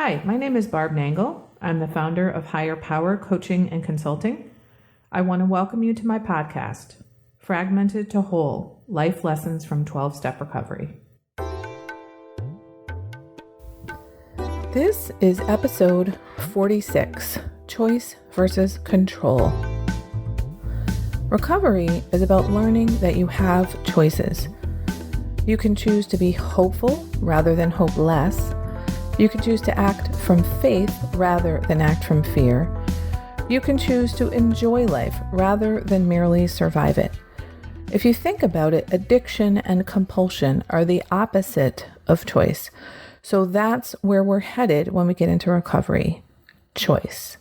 Hi, my name is Barb Nangle. I'm the founder of Higher Power Coaching and Consulting. I want to welcome you to my podcast, Fragmented to Whole, Life Lessons from 12-Step Recovery. This is episode 46, Choice versus Control. Recovery is about learning that you have choices. You can choose to be hopeful rather than hopeless. You can choose to act from faith rather than act from fear. You can choose to enjoy life rather than merely survive it. If you think about it, addiction and compulsion are the opposite of choice. So that's where we're headed when we get into recovery. Choice.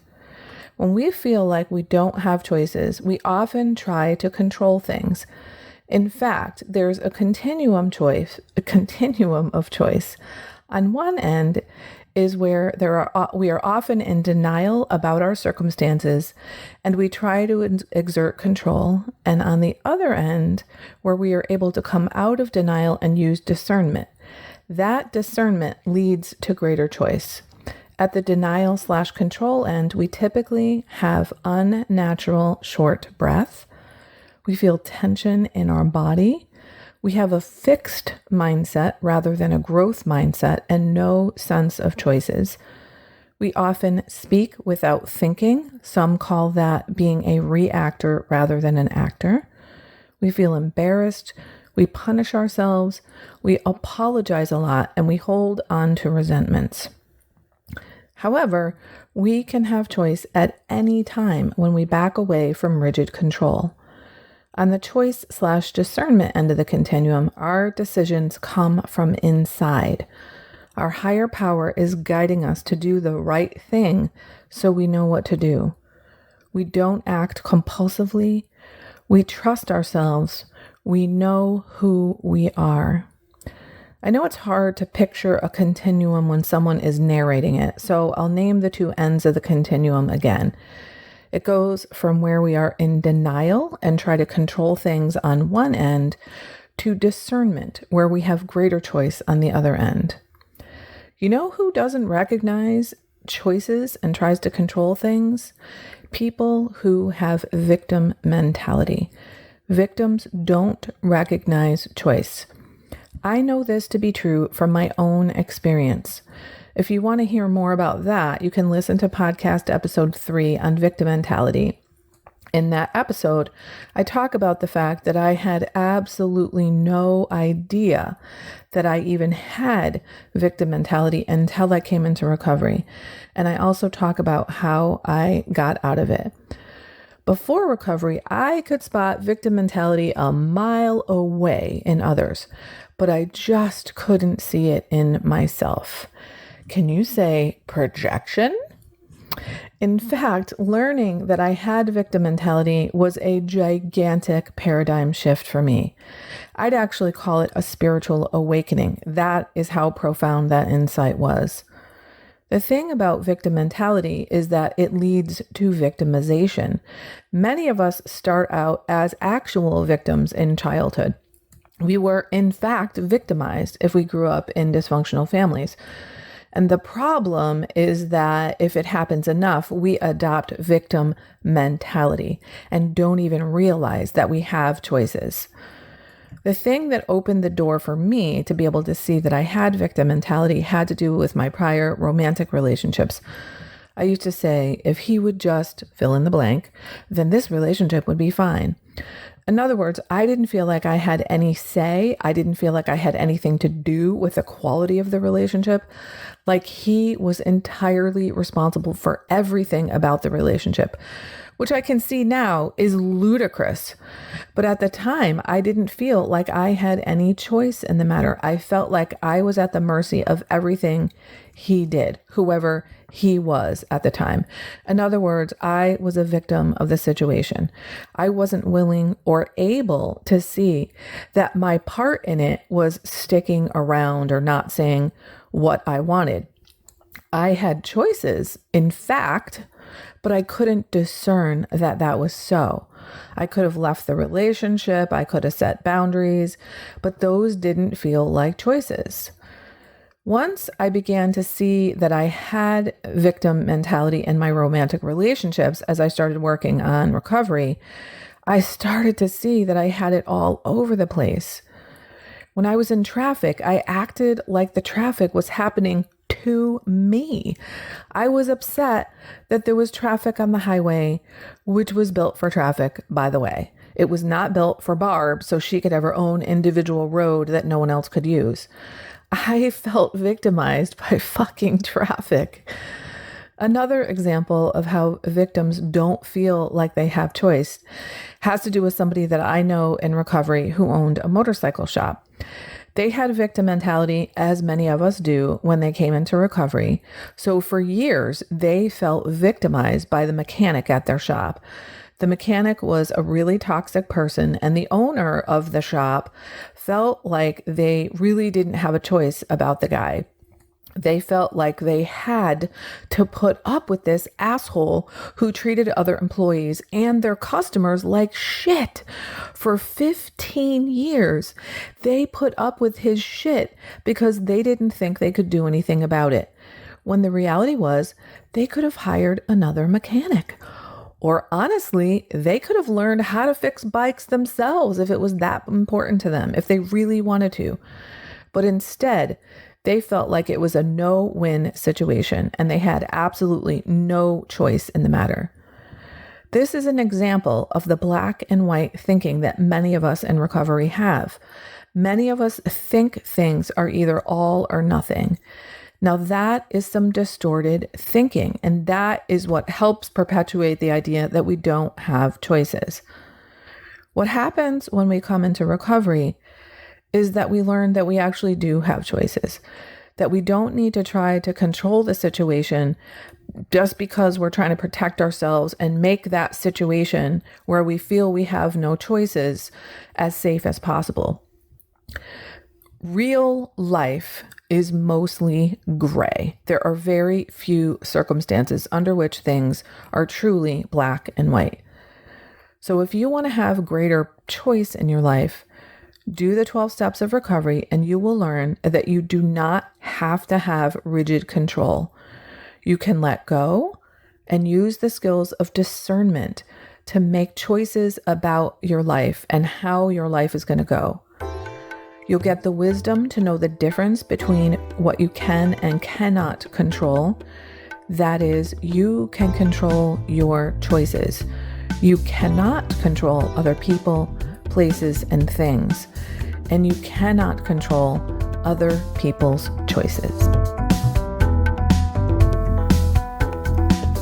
When we feel like we don't have choices, we often try to control things. In fact, there's a continuum of choice. On one end is where we are often in denial about our circumstances and we try to exert control. And on the other end, where we are able to come out of denial and use discernment. That discernment leads to greater choice. At the denial/control end, we typically have unnatural short breath. We feel tension in our body. We have a fixed mindset rather than a growth mindset and no sense of choices. We often speak without thinking. Some call that being a reactor rather than an actor. We feel embarrassed. We punish ourselves. We apologize a lot and we hold on to resentments. However, we can have choice at any time when we back away from rigid control. On the choice/discernment end of the continuum, our decisions come from inside. Our higher power is guiding us to do the right thing so we know what to do. We don't act compulsively. We trust ourselves. We know who we are. I know it's hard to picture a continuum when someone is narrating it, so I'll name the two ends of the continuum again. It goes from where we are in denial and try to control things on one end to discernment, where we have greater choice on the other end. You know who doesn't recognize choices and tries to control things? People who have victim mentality. Victims don't recognize choice. I know this to be true from my own experience. If you want to hear more about that, you can listen to podcast episode 3 on victim mentality. In that episode, I talk about the fact that I had absolutely no idea that I even had victim mentality until I came into recovery. And I also talk about how I got out of it. Before recovery, I could spot victim mentality a mile away in others, but I just couldn't see it in myself. Can you say projection? In fact, learning that I had victim mentality was a gigantic paradigm shift for me. I'd actually call it a spiritual awakening. That is how profound that insight was. The thing about victim mentality is that it leads to victimization. Many of us start out as actual victims in childhood. We were, in fact, victimized if we grew up in dysfunctional families. And the problem is that if it happens enough, we adopt victim mentality and don't even realize that we have choices. The thing that opened the door for me to be able to see that I had victim mentality had to do with my prior romantic relationships. I used to say, if he would just fill in the blank, then this relationship would be fine. In other words, I didn't feel like I had any say. I didn't feel like I had anything to do with the quality of the relationship. Like he was entirely responsible for everything about the relationship, which I can see now is ludicrous. But at the time, I didn't feel like I had any choice in the matter. I felt like I was at the mercy of everything he did, whoever he was at the time. In other words, I was a victim of the situation. I wasn't willing or able to see that my part in it was sticking around or not saying what I wanted. I had choices, in fact, but I couldn't discern that that was so. I could have left the relationship. I could have set boundaries, but those didn't feel like choices. Once I began to see that I had victim mentality in my romantic relationships as I started working on recovery, I started to see that I had it all over the place. When I was in traffic, I acted like the traffic was happening to me. I was upset that there was traffic on the highway, which was built for traffic, by the way. It was not built for Barb so she could have her own individual road that no one else could use. I felt victimized by fucking traffic. Another example of how victims don't feel like they have choice has to do with somebody that I know in recovery who owned a motorcycle shop. They had victim mentality, as many of us do, when they came into recovery. So for years, they felt victimized by the mechanic at their shop. The mechanic was a really toxic person, and the owner of the shop felt like they really didn't have a choice about the guy. They felt like they had to put up with this asshole who treated other employees and their customers like shit. For 15 years, they put up with his shit because they didn't think they could do anything about it. When the reality was, they could have hired another mechanic. Or honestly, they could have learned how to fix bikes themselves if it was that important to them, if they really wanted to. But instead, they felt like it was a no-win situation and they had absolutely no choice in the matter. This is an example of the black and white thinking that many of us in recovery have. Many of us think things are either all or nothing. Now that is some distorted thinking, and that is what helps perpetuate the idea that we don't have choices. What happens when we come into recovery is that we learn that we actually do have choices, that we don't need to try to control the situation just because we're trying to protect ourselves and make that situation where we feel we have no choices as safe as possible. Real life is mostly gray. There are very few circumstances under which things are truly black and white. So if you want to have greater choice in your life, do the 12 steps of recovery and you will learn that you do not have to have rigid control. You can let go and use the skills of discernment to make choices about your life and how your life is going to go. You'll get the wisdom to know the difference between what you can and cannot control. That is, you can control your choices. You cannot control other people, places, and things. And you cannot control other people's choices.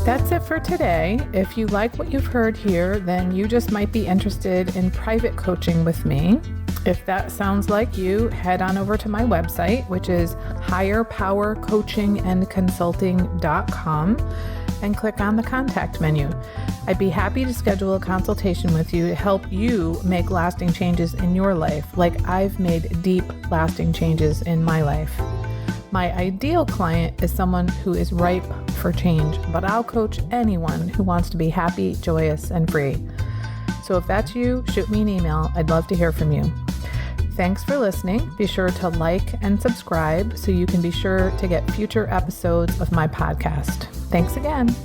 That's it for today. If you like what you've heard here, then you just might be interested in private coaching with me. If that sounds like you, head on over to my website, which is higherpowercoachingandconsulting.com, and click on the contact menu. I'd be happy to schedule a consultation with you to help you make lasting changes in your life, like I've made deep, lasting changes in my life. My ideal client is someone who is ripe for change, but I'll coach anyone who wants to be happy, joyous, and free. So if that's you, shoot me an email. I'd love to hear from you. Thanks for listening. Be sure to like and subscribe so you can be sure to get future episodes of my podcast. Thanks again.